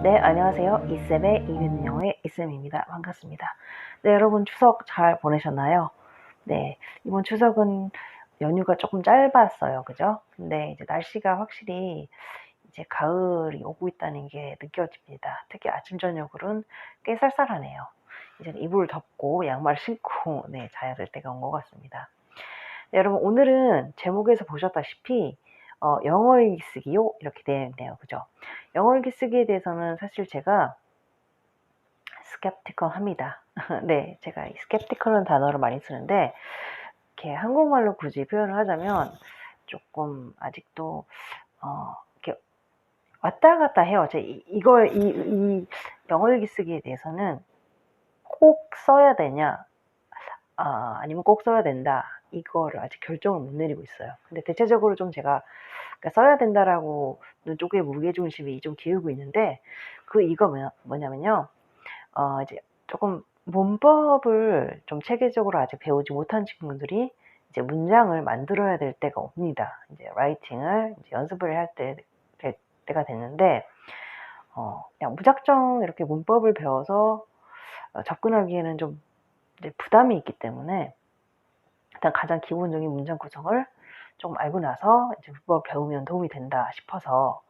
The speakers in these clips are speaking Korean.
네, 안녕하세요. 이쌤의 이유는 영어의 이쌤입니다. 반갑습니다. 네, 여러분 추석 잘 보내셨나요? 네, 이번 추석은 연휴가 조금 짧았어요. 그죠? 근데 이제 날씨가 확실히 이제 가을이 오고 있다는 게 느껴집니다. 특히 아침, 저녁으로는 꽤 쌀쌀하네요. 이제 이불 덮고 양말 신고 네, 자야 될 때가 온 것 같습니다. 네, 여러분 오늘은 제목에서 보셨다시피 영어 일기 쓰기요 이렇게 되어 있네요. 그죠? 영어 일기 쓰기에 대해서는 사실 제가 skeptical합니다. 네, 제가 이 skeptical은 단어를 많이 쓰는데 이렇게 한국말로 굳이 표현을 하자면 조금 아직도 이렇게 왔다 갔다 해요. 이 영어 일기 쓰기에 대해서는 꼭 써야 되냐, 아니면 꼭 써야 된다. 이거를 아직 결정을 못 내리고 있어요. 근데 대체적으로 좀 제가 그러니까 써야 된다라고 쪽에 무게중심이 좀 기울고 있는데 이거 뭐냐면요. 이제 조금 문법을 좀 체계적으로 아직 배우지 못한 친구들이 이제 문장을 만들어야 될 때가 옵니다. 이제 라이팅을 이제 연습을 될 때가 됐는데, 그냥 무작정 이렇게 문법을 배워서 접근하기에는 좀 이제 부담이 있기 때문에 일단 가장 기본적인 문장 구성을 좀 알고 나서 이제 문법 배우면 도움이 된다 싶어서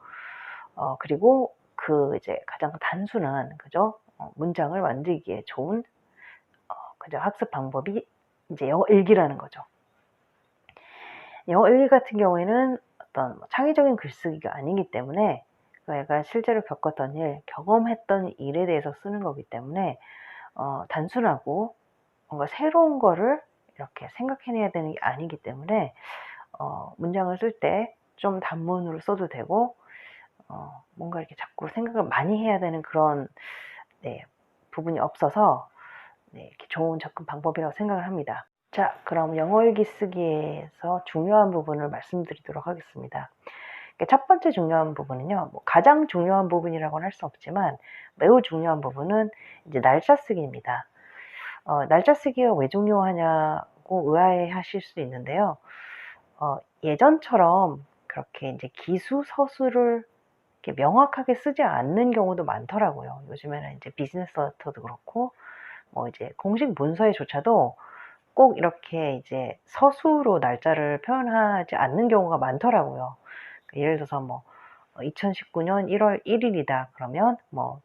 그리고 이제 가장 단순한 그죠? 문장을 만들기에 좋은 그죠? 학습 방법이 이제 영어 일기라는 거죠. 영어 일기 같은 경우에는 어떤 창의적인 글쓰기가 아니기 때문에 내가 실제로 겪었던 일, 경험했던 일에 대해서 쓰는 거기 때문에 단순하고 뭔가 새로운 거를 이렇게 생각해내야 되는 게 아니기 때문에 문장을 쓸 때 좀 단문으로 써도 되고 뭔가 이렇게 자꾸 생각을 많이 해야 되는 그런 네, 부분이 없어서 네, 이렇게 좋은 접근 방법이라고 생각을 합니다. 자, 그럼 영어 일기 쓰기에서 중요한 부분을 말씀드리도록 하겠습니다. 첫 번째 중요한 부분은요, 뭐 가장 중요한 부분이라고는 할 수 없지만 매우 중요한 부분은 이제 날짜 쓰기입니다. 날짜 쓰기가 왜 중요하냐고 의아해 하실 수 있는데요. 예전처럼 그렇게 이제 기수, 서술을 이렇게 명확하게 쓰지 않는 경우도 많더라고요. 요즘에는 이제 비즈니스 레터도 그렇고, 뭐 이제 공식 문서에조차도 꼭 이렇게 이제 서술로 날짜를 표현하지 않는 경우가 많더라고요. 예를 들어서 뭐 2019년 1월 1일이다 그러면 뭐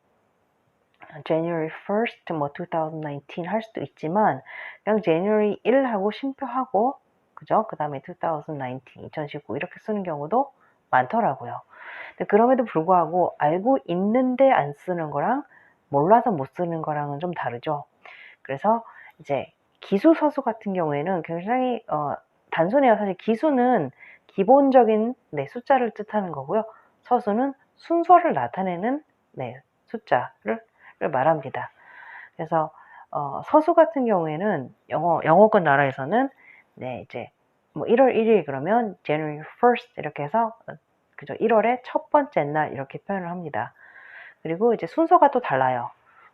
January 1st 뭐 2019 할 수도 있지만 그냥 January 1 하고 쉼표하고 그죠? 그다음에 2019 2019 이렇게 쓰는 경우도 많더라고요. 근데 그럼에도 불구하고 알고 있는데 안 쓰는 거랑 몰라서 못 쓰는 거랑은 좀 다르죠. 그래서 이제 기수 서수 같은 경우에는 굉장히 단순해요. 사실 기수는 기본적인 네, 숫자를 뜻하는 거고요. 서수는 순서를 나타내는 네, 숫자를 말합니다. 그래서 서수 같은 경우에는 영어권 나라에서는 네, 이제 뭐 1월 1일 그러면 January 1st 이렇게 해서 그죠? 1월의 첫 번째 날 이렇게 표현을 합니다. 그리고 이제 순서가 또 달라요.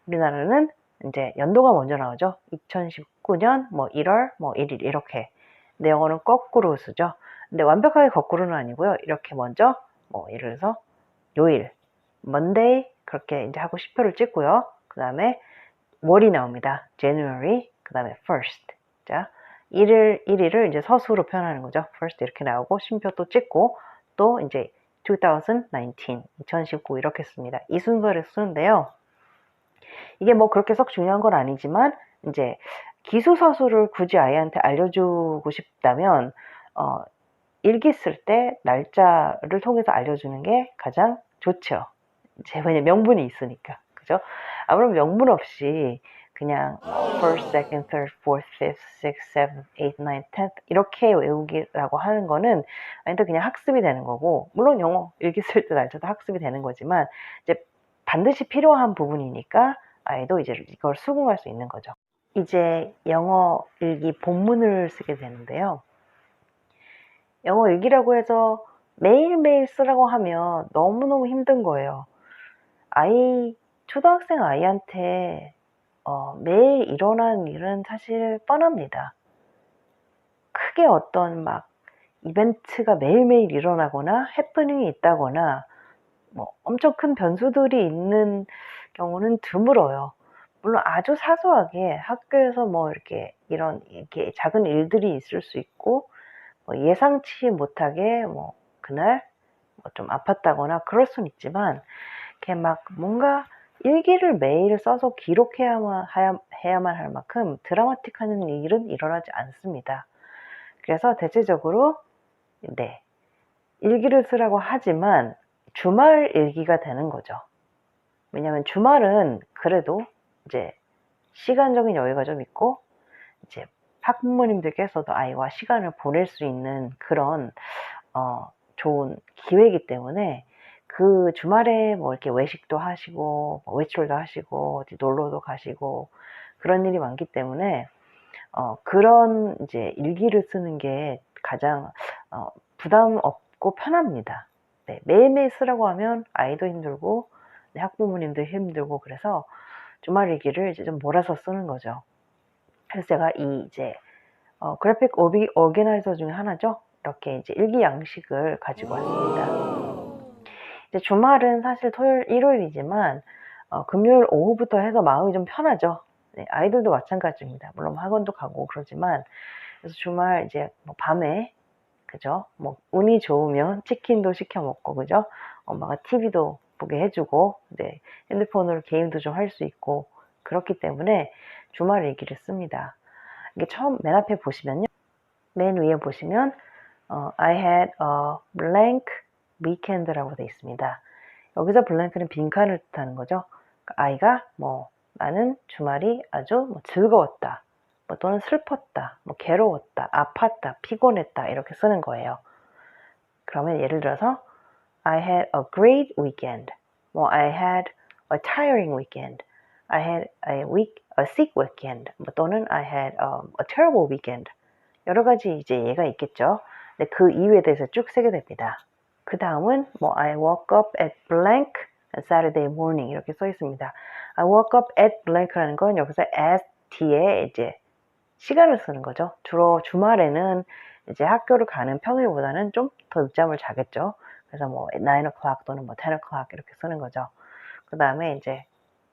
우리나라는 이제 연도가 먼저 나오죠. 2019년 뭐 1월 뭐 1일 이렇게. 근데 영어는 거꾸로 쓰죠. 근데 완벽하게 거꾸로는 아니고요. 이렇게 먼저 뭐 예를 들어서 요일, Monday 그렇게 이제 하고 10표를 찍고요. 그 다음에 월이 나옵니다. January, 그 다음에 first. 자, 1일을 이제 서수로 표현하는 거죠. first 이렇게 나오고 쉼표 또 찍고 또 이제 2019, 2019 이렇게 씁니다. 이 순서를 쓰는데요. 이게 뭐 그렇게 썩 중요한 건 아니지만 이제 기수서술을 굳이 아이한테 알려주고 싶다면 일기 쓸 때 날짜를 통해서 알려주는 게 가장 좋죠. 왜냐면 명분이 있으니까. 그죠? 아무런 명분 없이 그냥 first, second, third, fourth, fifth, sixth, seventh, eighth, ninth, tenth 이렇게 외우기라고 하는 거는 아닌데 그냥 학습이 되는 거고 물론 영어 일기 쓸 때 날짜도 학습이 되는 거지만 이제 반드시 필요한 부분이니까 아이도 이제 이걸 수긍할 수 있는 거죠. 이제 영어 일기 본문을 쓰게 되는데요. 영어 일기라고 해서 매일매일 쓰라고 하면 너무너무 힘든 거예요. 초등학생 아이한테 매일 일어나는 일은 사실 뻔합니다. 크게 어떤 막 이벤트가 매일매일 일어나거나 해프닝이 있다거나 뭐 엄청 큰 변수들이 있는 경우는 드물어요. 물론 아주 사소하게 학교에서 뭐 이렇게 작은 일들이 있을 수 있고, 뭐 예상치 못하게 뭐 그날 뭐 좀 아팠다거나 그럴 수는 있지만, 이렇게 막 뭔가 일기를 매일 써서 기록해야만 해야만 할 만큼 드라마틱한 일은 일어나지 않습니다. 그래서 대체적으로 네, 일기를 쓰라고 하지만 주말 일기가 되는 거죠. 왜냐하면 주말은 그래도 이제 시간적인 여유가 좀 있고, 이제 학부모님들께서도 아이와 시간을 보낼 수 있는 그런 좋은 기회이기 때문에, 그 주말에 뭐 이렇게 외식도 하시고 뭐 외출도 하시고 어디 놀러도 가시고 그런 일이 많기 때문에 그런 이제 일기를 쓰는 게 가장 부담 없고 편합니다. 네, 매일매일 쓰라고 하면 아이도 힘들고 네, 학부모님도 힘들고, 그래서 주말 일기를 이제 좀 몰아서 쓰는 거죠. 그래서 제가 이 이제 그래픽 오르게나이저 중에 하나죠. 이렇게 이제 일기 양식을 가지고 왔습니다. 이제 주말은 사실 토요일, 일요일이지만 금요일 오후부터 해서 마음이 좀 편하죠. 네, 아이들도 마찬가지입니다. 물론 학원도 가고 그러지만, 그래서 주말 이제 뭐 밤에, 그죠? 뭐 운이 좋으면 치킨도 시켜 먹고, 그죠? 엄마가 TV도 보게 해주고, 네, 핸드폰으로 게임도 좀 할 수 있고, 그렇기 때문에 주말 일기를 씁니다. 이게 처음 맨 앞에 보시면요, 맨 위에 보시면 I had a blank weekend라고 되어 있습니다. 여기서 blank는 빈칸을 뜻하는 거죠. 그러니까 아이가 뭐 나는 주말이 아주 뭐 즐거웠다, 뭐 또는 슬펐다, 뭐 괴로웠다, 아팠다, 피곤했다, 이렇게 쓰는 거예요. 그러면 예를 들어서 I had a great weekend, 뭐 I had a tiring weekend, I had a sick weekend, 뭐 또는 I had a terrible weekend. 여러 가지 이제 예가 있겠죠. 근데 그 이유에 대해서 쭉 쓰게 됩니다. 그 다음은 뭐 I woke up at blank Saturday morning 이렇게 써 있습니다. I woke up at blank라는 건 여기서 at 뒤에 이제 시간을 쓰는 거죠. 주로 주말에는 이제 학교를 가는 평일보다는 좀 더 늦잠을 자겠죠. 그래서 뭐 9 o'clock 또는 뭐 10 o'clock 이렇게 쓰는 거죠. 그 다음에 이제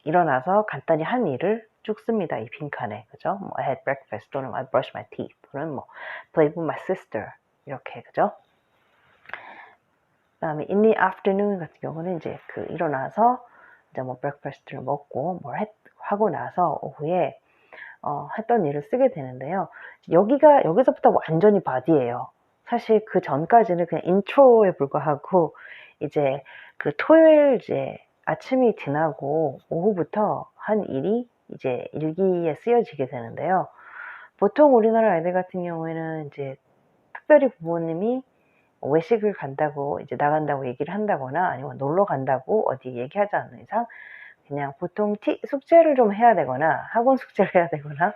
일어나서 간단히 한 일을 쭉 씁니다. 이 빈칸에. 그죠? 뭐 I had breakfast 또는 I brushed my teeth 또는 뭐 played with my sister 이렇게. 그죠? 그 다음에 in the afternoon 같은 경우는 이제 그 일어나서 이제 뭐 breakfast를 먹고 뭘 하고 나서 오후에 했던 일을 쓰게 되는데요. 여기서부터 완전히 body예요. 사실 그 전까지는 그냥 인트로에 불과하고, 이제 그 토요일 이제 아침이 지나고 오후부터 한 일이 이제 일기에 쓰여지게 되는데요. 보통 우리나라 아이들 같은 경우에는 이제 특별히 부모님이 외식을 간다고 이제 나간다고 얘기를 한다거나 아니면 놀러 간다고 어디 얘기하지 않는 이상 그냥 보통 숙제를 좀 해야 되거나 학원 숙제를 해야 되거나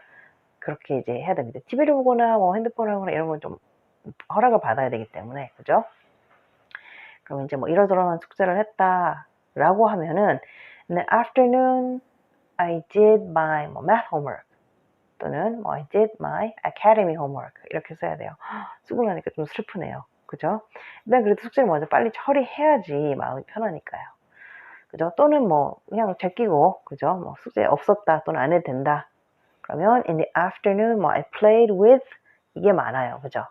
그렇게 이제 해야 됩니다. TV를 보거나 뭐 핸드폰을 하거나 이런 건 좀 허락을 받아야 되기 때문에. 그죠? 그럼 이제 뭐 이러저러한 숙제를 했다라고 하면은 in the afternoon I did my math homework 또는 뭐 I did my academy homework 이렇게 써야 돼요. 쓰고 나니까 좀 슬프네요. 그죠? 일단 그래도 숙제를 먼저 빨리 처리해야지 마음이 편하니까요. 그죠? 또는 뭐 그냥 제끼고, 그죠? 뭐 숙제 없었다 또는 안 해도 된다. 그러면 in the afternoon 뭐 I played with 이게 많아요. 그죠?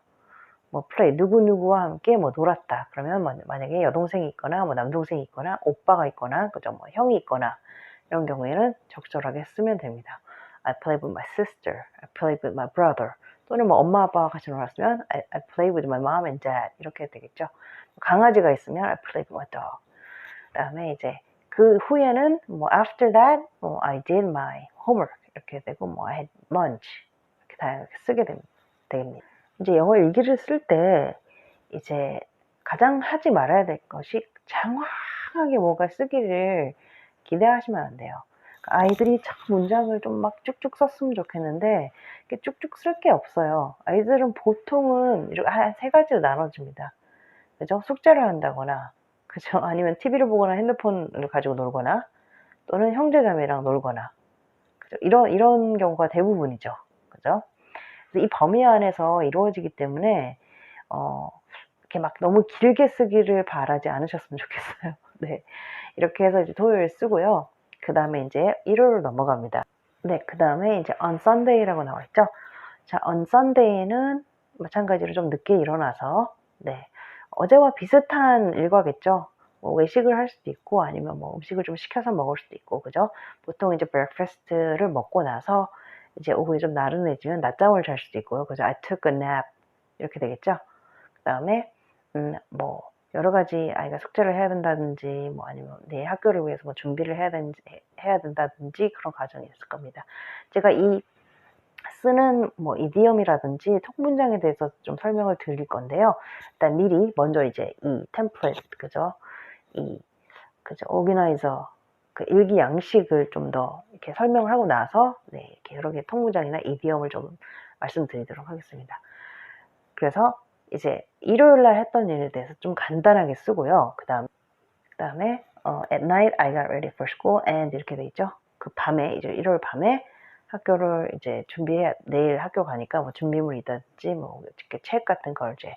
뭐 play 누구누구와 함께 뭐 놀았다. 그러면 뭐 만약에 여동생이 있거나 뭐 남동생이 있거나 오빠가 있거나, 그죠? 뭐 형이 있거나 이런 경우에는 적절하게 쓰면 됩니다. I played with my sister. I played with my brother. 또는 뭐 엄마 아빠와 같이 놀았으면 I played with my mom and dad 이렇게 되겠죠. 강아지가 있으면 I played with my dog. 그다음에 이제 그 후에는 뭐 after that 뭐 I did my homework 이렇게 되고 뭐 I had lunch 이렇게 다양하게 쓰게 됩니다. 이제 영어 일기를 쓸 때 이제 가장 하지 말아야 될 것이 장황하게 뭔가 쓰기를 기대하시면 안 돼요. 아이들이 참 문장을 좀 막 쭉쭉 썼으면 좋겠는데 이렇게 쭉쭉 쓸 게 없어요. 아이들은 보통은 한 세 가지로 나눠집니다. 그죠? 숙제를 한다거나, 그죠? 아니면 TV를 보거나 핸드폰을 가지고 놀거나, 또는 형제자매랑 놀거나, 그죠? 이런 경우가 대부분이죠. 그죠? 그래서 이 범위 안에서 이루어지기 때문에, 이렇게 막 너무 길게 쓰기를 바라지 않으셨으면 좋겠어요. 네. 이렇게 해서 이제 토요일 쓰고요. 그 다음에 이제 일요일로 넘어갑니다. 네. 그 다음에 이제 on Sunday라고 나와 있죠. 자, on Sunday는 마찬가지로 좀 늦게 일어나서, 네. 어제와 비슷한 일과겠죠. 뭐 외식을 할 수도 있고, 아니면 뭐 음식을 좀 시켜서 먹을 수도 있고, 그죠? 보통 이제 breakfast를 먹고 나서 이제 오후에 좀 나른해지면 낮잠을 잘 수도 있고요. 그죠? I took a nap. 이렇게 되겠죠? 그 다음에, 뭐, 여러 가지 아이가 숙제를 해야 된다든지, 뭐 아니면 내 학교를 위해서 뭐 준비를 해야 된다든지 그런 과정이 있을 겁니다. 제가 이 쓰는 뭐 이디엄이라든지 통문장에 대해서 좀 설명을 드릴 건데요. 일단 미리 먼저 이제 이 템플릿, 그죠? 그죠? 오기나이저, 그 일기 양식을 좀 더 이렇게 설명을 하고 나서, 네, 이렇게 여러 개 통문장이나 이디엄을 좀 말씀드리도록 하겠습니다. 그래서 이제 일요일 날 했던 일에 대해서 좀 간단하게 쓰고요. 그 다음에 at night I got ready for school and 이렇게 돼 있죠. 그 밤에 이제 일요일 밤에 학교를 이제 내일 학교 가니까 뭐 준비물이든지 뭐 이렇게 책 같은 걸 이제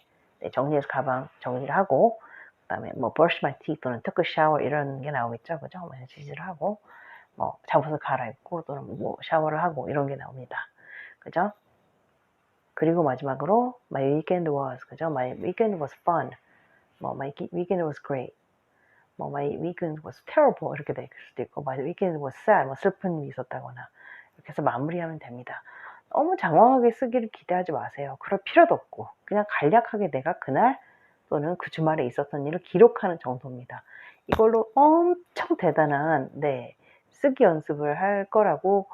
정리해서 가방 정리를 하고, 그다음에 뭐 brush my teeth 또는 took a shower 이런 게 나오겠죠, 그죠? 뭐 지지를 하고 뭐 잠옷을 갈아입고 또는 뭐 샤워를 하고 이런 게 나옵니다, 그죠? 그리고 마지막으로 my weekend was, 그죠? My weekend was fun. 뭐 my weekend was great. 뭐 my weekend was terrible 이렇게 될 수도 있고, my weekend was sad, 뭐 슬픈 일이 있었다거나 이렇게 해서 마무리하면 됩니다. 너무 장황하게 쓰기를 기대하지 마세요. 그럴 필요도 없고 그냥 간략하게 내가 그날 또는 그 주말에 있었던 일을 기록하는 정도입니다. 이걸로 엄청 대단한 쓰기 연습을 할 거라고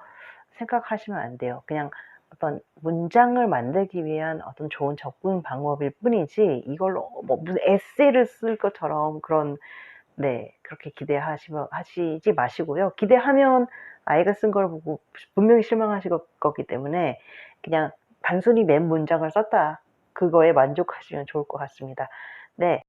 생각하시면 안 돼요. 그냥 어떤 문장을 만들기 위한 어떤 좋은 접근 방법일 뿐이지, 이걸로 뭐 무슨 에세이를 쓸 것처럼 그렇게 하시지 마시고요. 기대하면 아이가 쓴 걸 보고 분명히 실망하실 거기 때문에 그냥 단순히 맨 문장을 썼다, 그거에 만족하시면 좋을 것 같습니다. 네.